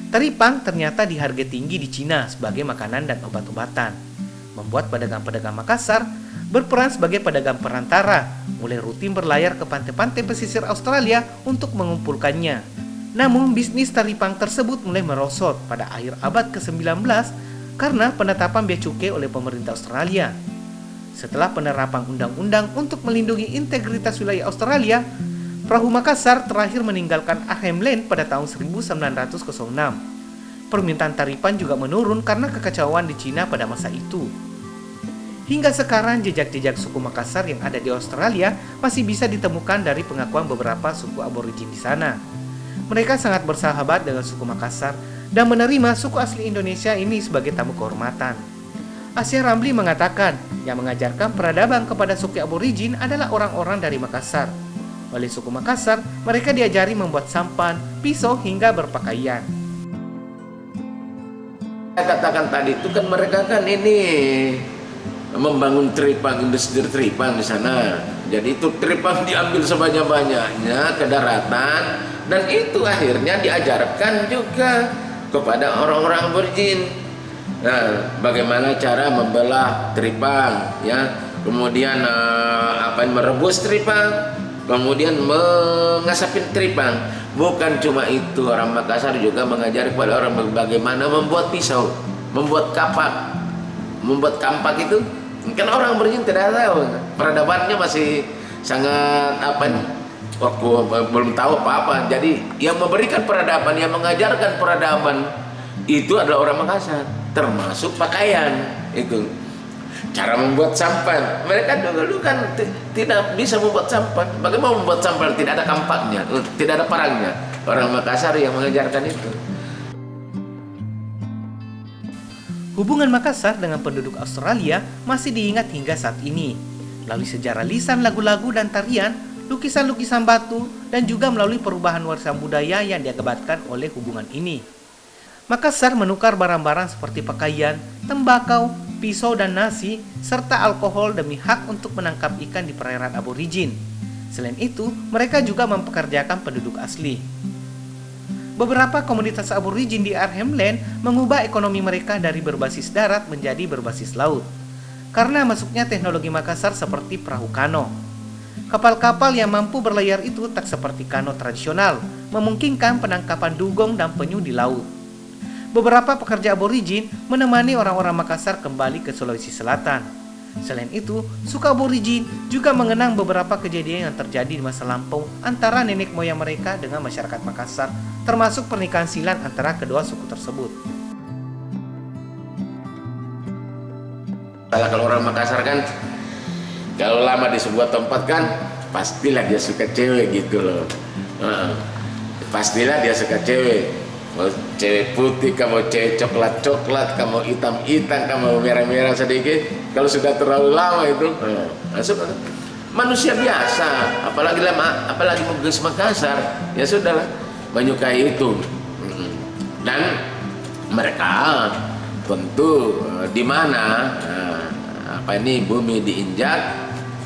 Teripang ternyata dihargai tinggi di Cina sebagai makanan dan obat-obatan, membuat pedagang-pedagang Makassar berperan sebagai pedagang perantara, mulai rutin berlayar ke pantai-pantai pesisir Australia untuk mengumpulkannya. Namun bisnis teripang tersebut mulai merosot pada akhir abad ke-19 karena penetapan bea cukai oleh pemerintah Australia. Setelah penerapan undang-undang untuk melindungi integritas wilayah Australia, perahu Makassar terakhir meninggalkan Arnhem Land pada tahun 1906. Permintaan taripan juga menurun karena kekacauan di Cina pada masa itu. Hingga sekarang jejak-jejak suku Makassar yang ada di Australia masih bisa ditemukan dari pengakuan beberapa suku aborigin di sana. Mereka sangat bersahabat dengan suku Makassar dan menerima suku asli Indonesia ini sebagai tamu kehormatan. Asia Ramli mengatakan yang mengajarkan peradaban kepada suku aborigin adalah orang-orang dari Makassar. Oleh suku Makassar, mereka diajari membuat sampan, pisau hingga berpakaian. Saya katakan tadi itu kan mereka kan ini membangun teripang, industri teripang di sana. Jadi itu teripang diambil sebanyak-banyaknya ke daratan dan itu akhirnya diajarkan juga kepada orang-orang aborigin. Nah, bagaimana cara membelah teripang, ya, kemudian merebus teripang, kemudian mengasapin teripang. Bukan cuma itu, orang Makassar juga mengajari kepada orang bagaimana membuat pisau, membuat kapak, membuat kampak itu. Kan orang aborigin tidak tahu, peradabannya masih sangat waktu belum tahu apa-apa. Jadi yang memberikan peradaban, yang mengajarkan peradaban itu adalah orang Makassar, termasuk pakaian itu. Cara membuat sampan, mereka dulu kan tidak bisa membuat sampan. Bagaimana membuat sampan? Tidak ada kampaknya, tidak ada parangnya. Orang Makassar yang mengajarkan itu. Hubungan Makassar dengan penduduk Australia masih diingat hingga saat ini, melalui sejarah lisan lagu-lagu dan tarian, lukisan-lukisan batu, dan juga melalui perubahan warisan budaya yang diakibatkan oleh hubungan ini. Makassar menukar barang-barang seperti pakaian, tembakau, pisau dan nasi, serta alkohol demi hak untuk menangkap ikan di perairan aborigin. Selain itu, mereka juga mempekerjakan penduduk asli. Beberapa komunitas aborigin di Arnhem Land mengubah ekonomi mereka dari berbasis darat menjadi berbasis laut. Karena masuknya teknologi Makassar seperti perahu kano. Kapal-kapal yang mampu berlayar itu tak seperti kano tradisional, memungkinkan penangkapan dugong dan penyu di laut. Beberapa pekerja aborigin menemani orang-orang Makassar kembali ke Sulawesi Selatan. Selain itu, suku aborigin juga mengenang beberapa kejadian yang terjadi di masa lampau antara nenek moyang mereka dengan masyarakat Makassar, termasuk pernikahan silang antara kedua suku tersebut. Kalau orang Makassar kan, kalau lama di sebuah tempat kan, pastilah dia suka cewek gitu loh. Pastilah dia suka cewek. Mau cewek putih, kamu cewek coklat-coklat, kamu hitam-hitam, kamu merah-merah sedikit. Kalau sudah terlalu lama itu, masuk manusia biasa, apalagi menggeus Makassar, ya sudahlah, menyukai itu. Dan mereka tentu di mana bumi diinjak,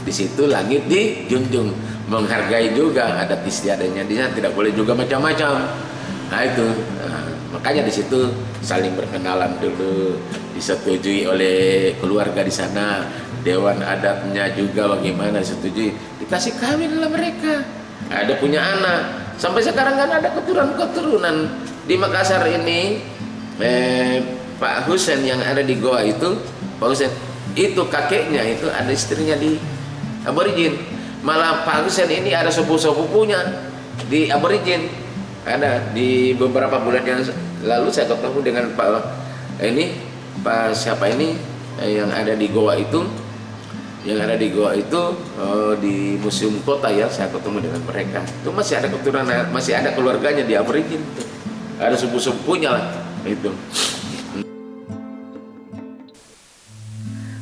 di situ langit dijunjung, menghargai juga adat istiadatnya, dia tidak boleh juga macam-macam. Nah itu, makanya di situ saling berkenalan dulu, disetujui oleh keluarga di sana, dewan adatnya juga bagaimana disetujui, dikasih kawin lah mereka, ada punya anak. Sampai sekarang kan ada keturunan-keturunan di Makassar ini. Pak Husen yang ada di Goa itu, Pak Husen itu kakeknya itu ada istrinya di aborigin. Malah Pak Husen ini ada sepupu-sepupunya di aborigin. Ada di beberapa bulan yang lalu saya ketemu dengan Pak siapa ini yang ada di Goa itu, di Museum Kota ya, saya ketemu dengan mereka. Itu masih ada keturunan, masih ada keluarganya di aborigin, ada sepupu-sepupunya lah itu.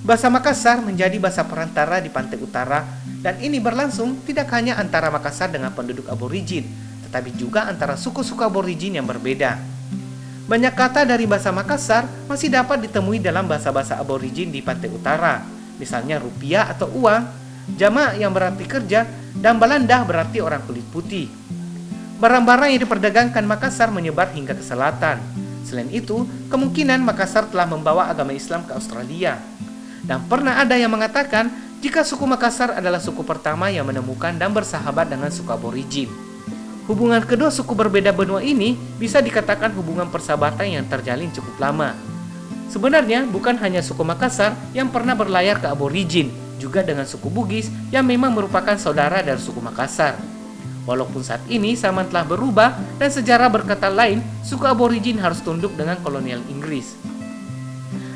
Bahasa Makassar menjadi bahasa perantara di pantai utara, dan ini berlangsung tidak hanya antara Makassar dengan penduduk aborigin, tetapi juga antara suku-suku aborigin yang berbeda. Banyak kata dari bahasa Makassar masih dapat ditemui dalam bahasa-bahasa aborigin di pantai utara, misalnya rupiah atau uang, jamak yang berarti kerja, dan balandah berarti orang kulit putih. barang-barang yang diperdagangkan Makassar menyebar hingga ke selatan. Selain itu, kemungkinan Makassar telah membawa agama Islam ke Australia. Dan pernah ada yang mengatakan jika suku Makassar adalah suku pertama yang menemukan dan bersahabat dengan suku aborigin. Hubungan kedua suku berbeda benua ini bisa dikatakan hubungan persahabatan yang terjalin cukup lama. Sebenarnya bukan hanya suku Makassar yang pernah berlayar ke aborigin, juga dengan suku Bugis yang memang merupakan saudara dari suku Makassar. Walaupun saat ini zaman telah berubah dan sejarah berkata lain, suku aborigin harus tunduk dengan kolonial Inggris.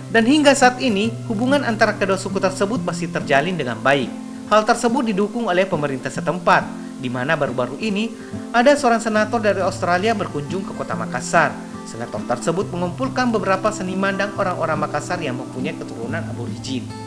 Dan hingga saat ini, hubungan antara kedua suku tersebut masih terjalin dengan baik. Hal tersebut didukung oleh pemerintah setempat, di mana baru-baru ini ada seorang senator dari Australia berkunjung ke kota Makassar. Senator tersebut mengumpulkan beberapa seniman dan orang-orang Makassar yang mempunyai keturunan aborigin.